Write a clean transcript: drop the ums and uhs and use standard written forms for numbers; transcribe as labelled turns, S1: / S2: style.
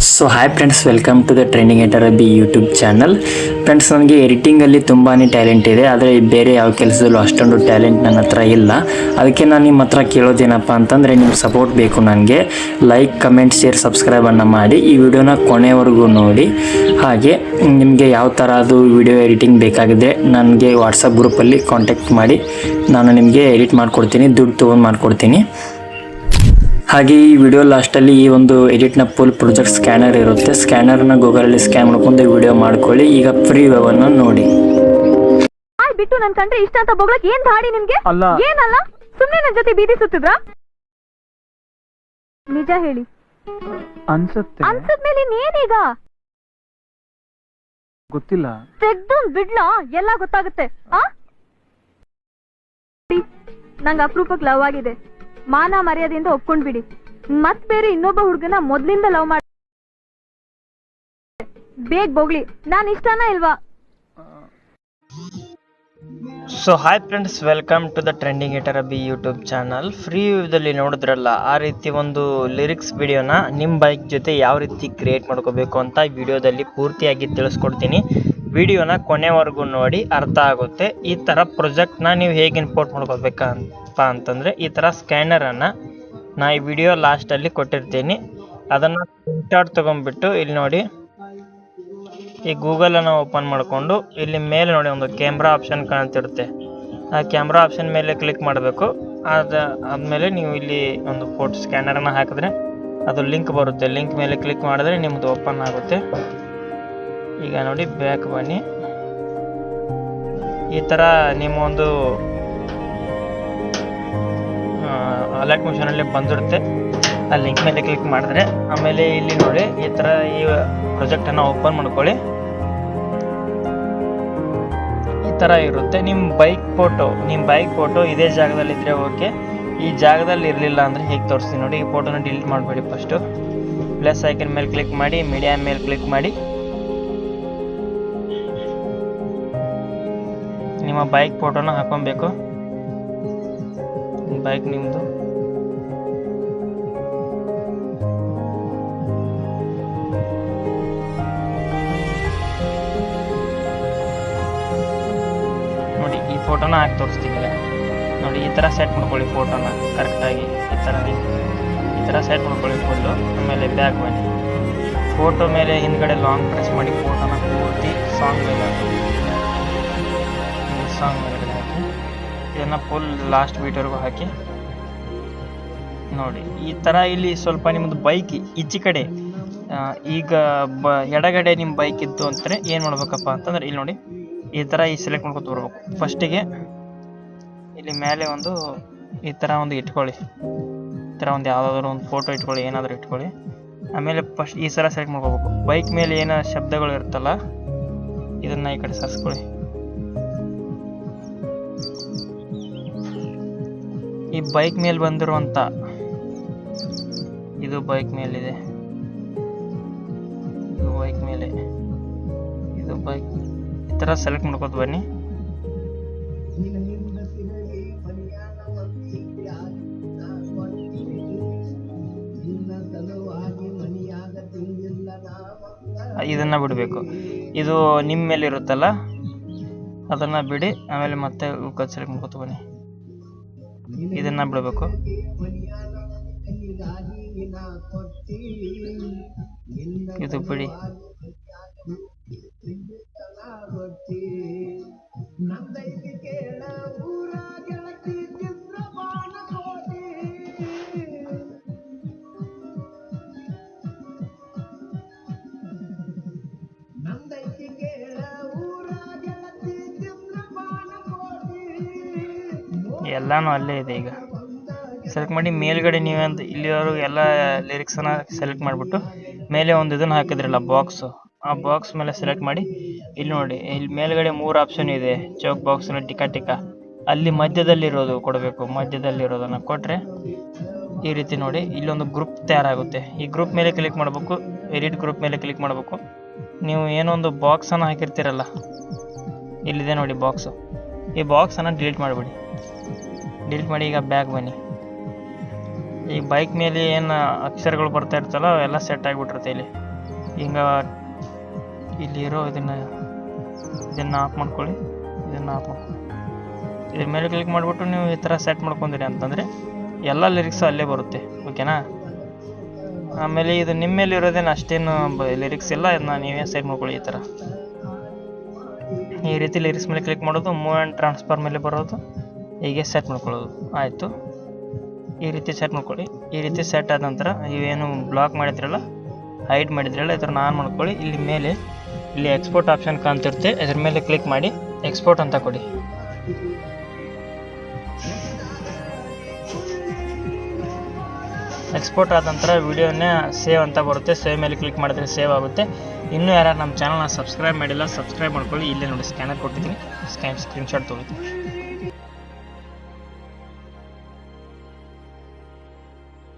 S1: So hi friends, welcome to the trending eater B YouTube channel. Friends, ನನಗೆ ಎಡಿಟಿಂಗಲ್ಲಿ ತುಂಬಾ talent ಇದೆ, ಆದರೆ ಬೇರೆ ಯಾವ ಕೆಲಸದಲ್ಲೂ ಅಷ್ಟೊಂದು ಟ್ಯಾಲೆಂಟ್ ನನ್ನ ಹತ್ರ ಇಲ್ಲ. ಅದಕ್ಕೆ ನಾನು ನಿಮ್ಮ ಹತ್ರ ಕೇಳೋದೇನಪ್ಪ ಅಂತಂದರೆ, ನಿಮ್ಮ ಸಪೋರ್ಟ್ ಬೇಕು ನನಗೆ. ಲೈಕ್, ಕಮೆಂಟ್, ಶೇರ್, ಸಬ್ಸ್ಕ್ರೈಬನ್ನು ಮಾಡಿ ಈ ವಿಡಿಯೋನ ಕೊನೆವರೆಗೂ ನೋಡಿ. ಹಾಗೆ ನಿಮಗೆ ಯಾವ ಥರದ್ದು ವಿಡಿಯೋ ಎಡಿಟಿಂಗ್ ಬೇಕಾಗಿದೆ ನನಗೆ ವಾಟ್ಸಪ್ ಗ್ರೂಪಲ್ಲಿ ಕಾಂಟ್ಯಾಕ್ಟ್ ಮಾಡಿ, ನಾನು ನಿಮಗೆ ಎಡಿಟ್ ಮಾಡಿಕೊಡ್ತೀನಿ, ದುಡ್ಡು ತೊಗೊಂಡು ಮಾಡಿಕೊಡ್ತೀನಿ. ಹಾಗೆ ಈ ವಿಡಿಯೋ ಲಾಸ್ಟಲ್ಲಿ ಈ ಒಂದು ಎಡಿಟ್ನ ಫುಲ್ ಪ್ರಾಜೆಕ್ಟ್ ಸ್ಕ್ಯಾನರ್ ಇರುತ್ತೆ. ಸ್ಕ್ಯಾನರ್ನ ಗೂಗಲಲ್ಲಿ ಸ್ಕ್ಯಾನ್ ಮಾಡ್ಕೊಂಡು ವಿಡಿಯೋ ಮಾಡ್ಕೊಳ್ಳಿ. ಈಗ ಫ್ರೀ ವ್ಯೂವನ್ನು ನೋಡಿ.
S2: ಬಿಟ್ಟು ನನ್ ಕಂಡ್ರೆ ಇಷ್ಟ ಅಂತ ಬೊಗಳಕ್ ಏನ್ ಧಾಡಿ ನಿಮ್ಗೆ? ಏನಲ್ಲ, ಸುಮ್ನೆ ನನ್ ಜೊತೆ ಬೀದಿ ಸುತ್ತಿದ್ರಾ? ನಿಜ ಹೇಳಿ. ಅನ್ಸದ್ಮೇಲೆ ನೀನೀಗ
S3: ಗೊತ್ತಿಲ್ಲ,
S2: ತೆಗ್ದು ಬಿಡ್ಲಾ, ಎಲ್ಲ ಗೊತ್ತಾಗುತ್ತೆ. ನಂಗೆ ಅಪರೂಪಕ್ಕೆ ಲವ್ ಆಗಿದೆ, ಮಾನ ಮರ್ಯಾದೆಯಿಂದ ಒಪ್ಕೊಂಡ್ ಬಿಡಿ. ಮತ್ ಬೇರೆ ಇನ್ನೊಬ್ಬ ಹುಡುಗನ ಮೊದ್ಲಿಂದ ಲವ್ ಮಾಡಿ ಬೇಗ ಬೋಗ್ಲಿ, ನಾನ್ ಇಷ್ಟನಾ ಇಲ್ವಾ?
S1: So hi friends, welcome to the trending eater B YouTube channel. ಫ್ರೀ ವ್ಯೂದಲ್ಲಿ ನೋಡಿದ್ರಲ್ಲ, ಆ ರೀತಿ ಒಂದು ಲಿರಿಕ್ಸ್ ವಿಡಿಯೋನ ನಿಮ್ಮ ಬೈಕ್ ಜೊತೆ ಯಾವ ರೀತಿ ಕ್ರಿಯೇಟ್ ಮಾಡ್ಕೋಬೇಕು ಅಂತ ವಿಡಿಯೋದಲ್ಲಿ ಪೂರ್ತಿಯಾಗಿ ತಿಳಿಸ್ಕೊಡ್ತೀನಿ. ವಿಡಿಯೋನ ಕೊನೆವರೆಗೂ ನೋಡಿ, ಅರ್ಥ ಆಗುತ್ತೆ. ಈ ಥರ ಪ್ರಾಜೆಕ್ಟ್ನ ನೀವು ಹೇಗೆ ಇಂಪೋರ್ಟ್ ಮಾಡ್ಕೋಬೇಕಂತ ಅಂತಂದರೆ, ಈ ಥರ ಸ್ಕ್ಯಾನರನ್ನು ನಾ ಈ ವಿಡಿಯೋ ಲಾಸ್ಟಲ್ಲಿ ಕೊಟ್ಟಿರ್ತೀನಿ. ಅದನ್ನು ಪ್ರಿಂಟ್ಔಟ್ ತೊಗೊಂಡ್ಬಿಟ್ಟು ಇಲ್ಲಿ ನೋಡಿ, ಈ ಗೂಗಲನ್ನು ಓಪನ್ ಮಾಡಿಕೊಂಡು ಇಲ್ಲಿ ಮೇಲೆ ನೋಡಿ ಒಂದು ಕ್ಯಾಮ್ರಾ ಆಪ್ಷನ್ ಕಾಣ್ತಿರುತ್ತೆ. ಆ ಕ್ಯಾಮ್ರಾ ಆಪ್ಷನ್ ಮೇಲೆ ಕ್ಲಿಕ್ ಮಾಡಬೇಕು. ಆದಮೇಲೆ ನೀವು ಇಲ್ಲಿ ಒಂದು ಫೋಟೋ ಸ್ಕ್ಯಾನರನ್ನು ಹಾಕಿದ್ರೆ ಅದು ಲಿಂಕ್ ಬರುತ್ತೆ. ಲಿಂಕ್ ಮೇಲೆ ಕ್ಲಿಕ್ ಮಾಡಿದ್ರೆ ನಿಮ್ಮದು ಓಪನ್ ಆಗುತ್ತೆ. ಈಗ ನೋಡಿ, ಬ್ಯಾಕ್ ಬನ್ನಿ. ಈ ಥರ ನಿಮ್ಮ ಒಂದು ಅಲರ್ಟ್ ಮಿಷನಲ್ಲಿ ಬಂದಿರುತ್ತೆ. ಆ ಲಿಂಕ್ ಮೇಲೆ ಕ್ಲಿಕ್ ಮಾಡಿದ್ರೆ ಆಮೇಲೆ ಇಲ್ಲಿ ನೋಡಿ, ಈ ಥರ ಈ ಪ್ರಾಜೆಕ್ಟನ್ನು ಓಪನ್ ಮಾಡ್ಕೊಳ್ಳಿ. ಈ ಥರ ಇರುತ್ತೆ. ನಿಮ್ಮ ಬೈಕ್ ಫೋಟೋ ಇದೇ ಜಾಗದಲ್ಲಿದ್ದರೆ ಓಕೆ. ಈ ಜಾಗದಲ್ಲಿ ಇರಲಿಲ್ಲ ಅಂದರೆ ಹೇಗೆ ತೋರಿಸ್ತೀನಿ ನೋಡಿ. ಈ ಫೋಟೋನ ಡಿಲೀಟ್ ಮಾಡಬೇಡಿ. ಫಸ್ಟು ಪ್ಲಸ್ ಐಕನ್ ಮೇಲೆ ಕ್ಲಿಕ್ ಮಾಡಿ, ಮೀಡಿಯಾ ಮೇಲೆ ಕ್ಲಿಕ್ ಮಾಡಿ, ನಿಮ್ಮ ಬೈಕ್ ಫೋಟೋನ ಹಾಕೊಬೇಕು. ಬೈಕ್ ನಿಮ್ಮದು ನೋಡಿ, ಈ ಫೋಟೋನ ಹಾಕಿ ತೋರಿಸ್ತೀನಿ ನೋಡಿ. ಈ ಥರ ಸೆಟ್ ಮಾಡ್ಕೊಳ್ಳಿ ಫೋಟೋನ ಕರೆಕ್ಟಾಗಿ. ಈ ಥರ ಸೆಟ್ ಮಾಡ್ಕೊಳ್ಳಿ ಫುಲ್ಲು. ಆಮೇಲೆ ಬ್ಯಾಕ್ ಬನ್ನಿ. ಫೋಟೋ ಮೇಲೆ ಹಿಂದ್ಗಡೆ ಲಾಂಗ್ ಪ್ರೆಸ್ ಮಾಡಿ ಫೋಟೋನ ಪೂರ್ತಿ ಸಾಂಗ್ ಮೇಲೆ ಹಾಕಿ ಇದನ್ನು ಫುಲ್ ಲಾಸ್ಟ್ ಬೀಟ್ವರೆಗೂ ಹಾಕಿ ನೋಡಿ. ಈ ಥರ ಇಲ್ಲಿ ಸ್ವಲ್ಪ ನಿಮ್ಮದು ಬೈಕ್ ಈಚೆ ಕಡೆ, ಈಗ ಎಡಗಡೆ ನಿಮ್ಮ ಬೈಕ್ ಇತ್ತು ಅಂತಾರೆ ಏನು ಮಾಡ್ಬೇಕಪ್ಪ ಅಂತಂದ್ರೆ, ಇಲ್ಲಿ ನೋಡಿ, ಈ ಥರ ಈ ಸೆಲೆಕ್ಟ್ ಮಾಡ್ಕೊತ ಬರ್ಬೇಕು. ಫಸ್ಟಿಗೆ ಇಲ್ಲಿ ಮೇಲೆ ಒಂದು ಈ ಥರ ಒಂದು ಇಟ್ಕೊಳ್ಳಿ. ಈ ಥರ ಒಂದು ಯಾವುದಾದ್ರೂ ಒಂದು ಫೋಟೋ ಇಟ್ಕೊಳ್ಳಿ, ಏನಾದರೂ ಇಟ್ಕೊಳ್ಳಿ. ಆಮೇಲೆ ಫಸ್ಟ್ ಈ ಥರ ಸೆಲೆಕ್ಟ್ ಮಾಡ್ಕೋಬೇಕು. ಬೈಕ್ ಮೇಲೆ ಏನೋ ಶಬ್ದಗಳು ಇರುತ್ತಲ್ಲ, ಇದನ್ನು ಈ ಕಡೆ ಸರಿಸ್ಕೊಳ್ಳಿ. ಈ ಬೈಕ್ ಮೇಲೆ ಬಂದಿರುವಂಥ ಇದು ಬೈಕ್ ಮೇಲಿದೆ, ಇದು ಬೈಕ್ ಮೇಲೆ, ಇದು ಬೈಕ್. ಈ ಥರ ಸೆಲೆಕ್ಟ್ ಮಾಡ್ಕೋತ ಬನ್ನಿ. ಇದನ್ನು ಬಿಡಬೇಕು. ಇದು ನಿಮ್ಮ ಮೇಲೆ ಇರುತ್ತಲ್ಲ, ಅದನ್ನು ಬಿಡಿ. ಆಮೇಲೆ ಮತ್ತೆ ಸೆಲೆಕ್ಟ್ ಮಾಡ್ಕೋತ ಬನ್ನಿ. ಇದನ್ನ ಬಿಡಬೇಕು. ಇದು ಬಿಡಿ. ಎಲ್ಲಾನು ಅಲ್ಲೇ ಇದೆ. ಈಗ ಸೆಲೆಕ್ಟ್ ಮಾಡಿ ಮೇಲ್ಗಡೆ ನೀವಂತ ಇಲ್ಲಿವರೆಗೂ ಎಲ್ಲ ಲಿರಿಕ್ಸನ್ನು ಸೆಲೆಕ್ಟ್ ಮಾಡಿಬಿಟ್ಟು ಮೇಲೆ ಒಂದು ಇದನ್ನು ಹಾಕಿದ್ರಲ್ಲ ಬಾಕ್ಸು, ಆ ಬಾಕ್ಸ್ ಮೇಲೆ ಸೆಲೆಕ್ಟ್ ಮಾಡಿ. ಇಲ್ಲಿ ನೋಡಿ, ಇಲ್ಲಿ ಮೇಲ್ಗಡೆ 3 ಆಪ್ಷನ್ ಇದೆ. ಚೌಕ್ ಬಾಕ್ಸ್ನ ಟಿಕ ಅಲ್ಲಿ ಮಧ್ಯದಲ್ಲಿರೋದು ಕೊಡಬೇಕು. ಮಧ್ಯದಲ್ಲಿರೋದನ್ನು ಕೊಟ್ಟರೆ ಈ ರೀತಿ ನೋಡಿ, ಇಲ್ಲೊಂದು ಗ್ರೂಪ್ ತಯಾರಾಗುತ್ತೆ. ಈ ಗ್ರೂಪ್ ಮೇಲೆ ಕ್ಲಿಕ್ ಮಾಡಬೇಕು. ಎಡಿಟ್ ಗ್ರೂಪ್ ಮೇಲೆ ಕ್ಲಿಕ್ ಮಾಡಬೇಕು. ನೀವು ಏನೋ ಒಂದು ಬಾಕ್ಸನ್ನು ಹಾಕಿರ್ತೀರಲ್ಲ, ಇಲ್ಲಿದೆ ನೋಡಿ ಬಾಕ್ಸು. ಈ ಬಾಕ್ಸನ್ನು ಡಿಲೀಟ್ ಮಾಡಿಬಿಡಿ. ಡಿಲೀಟ್ ಮಾಡಿ ಈಗ ಬ್ಯಾಕ್ ಬನ್ನಿ. ಈ ಬೈಕ್ ಮೇಲೆ ಏನು ಅಕ್ಷರಗಳು ಬರ್ತಾ ಇರ್ತಲ್ಲ ಅವೆಲ್ಲ ಸೆಟ್ ಆಗಿಬಿಟ್ಟಿರುತ್ತೆ ಇಲ್ಲಿ. ಈಗ ಇಲ್ಲಿರೋ ಇದನ್ನು ಆಫ್ ಮಾಡ್ಕೊಳ್ಳಿ. ಇದ್ರ ಮೇಲೆ ಕ್ಲಿಕ್ ಮಾಡಿಬಿಟ್ಟು ನೀವು ಈ ಥರ ಸೆಟ್ ಮಾಡ್ಕೊಂಡಿರಿ ಅಂತಂದರೆ ಎಲ್ಲ ಲಿರಿಕ್ಸು ಅಲ್ಲೇ ಬರುತ್ತೆ. ಓಕೆನಾ? ಆಮೇಲೆ ಇದು ನಿಮ್ಮ ಮೇಲೆ ಇರೋದೇನು ಅಷ್ಟೇನು ಲಿರಿಕ್ಸ್ ಇಲ್ಲ, ಇದನ್ನ ನೀವೇ ಸೆಟ್ ಮಾಡ್ಕೊಳ್ಳಿ. ಈ ಥರ ಈ ರೀತಿ ಲಿರಿಕ್ಸ್ ಮೇಲೆ ಕ್ಲಿಕ್ ಮಾಡೋದು, ಮೂವ್ ಆ್ಯಂಡ್ ಟ್ರಾನ್ಸ್ಫರ್ ಮೇಲೆ ಬರೋದು, ಹೀಗೆ ಸೆಟ್ ಮಾಡ್ಕೊಳ್ಳೋದು. ಆಯಿತು, ಈ ರೀತಿ ಸೆಟ್ ಮಾಡ್ಕೊಳ್ಳಿ. ಈ ರೀತಿ ಸೆಟ್ ಆದ ನಂತರ ಇವೇನು ಬ್ಲಾಕ್ ಮಾಡಿದ್ರಲ್ಲ, ಹೈಡ್ ಮಾಡಿದ್ರಲ್ಲ, ಇದನ್ನು ಆನ್ ಮಾಡ್ಕೊಳ್ಳಿ. ಇಲ್ಲಿ ಎಕ್ಸ್ಪೋರ್ಟ್ ಆಪ್ಷನ್ ಕಾಣ್ತಿರುತ್ತೆ, ಇದ್ರ ಮೇಲೆ ಕ್ಲಿಕ್ ಮಾಡಿ ಎಕ್ಸ್ಪೋರ್ಟ್ ಅಂತ ಕೊಡಿ. ಎಕ್ಸ್ಪೋರ್ಟ್ ಆದ ನಂತರ ವಿಡಿಯೋನೇ ಸೇವ್ ಅಂತ ಬರುತ್ತೆ. ಸೇವ್ ಮೇಲೆ ಕ್ಲಿಕ್ ಮಾಡಿದ್ರೆ ಸೇವ್ ಆಗುತ್ತೆ. ಇನ್ನೂ ಯಾರು ನಮ್ಮ ಚಾನಲ್ನ ಸಬ್ಸ್ಕ್ರೈಬ್ ಮಾಡಿಲ್ಲ, ಸಬ್ಸ್ಕ್ರೈಬ್ ಮಾಡ್ಕೊಳ್ಳಿ. ಇಲ್ಲೇ ನೋಡಿ ಸ್ಕ್ಯಾನರ್ ಕೊಟ್ಟಿದ್ದೀನಿ, ಸ್ಕ್ರೀನ್ಶಾಟ್ ತೊಗೊಳ್ಳಿ.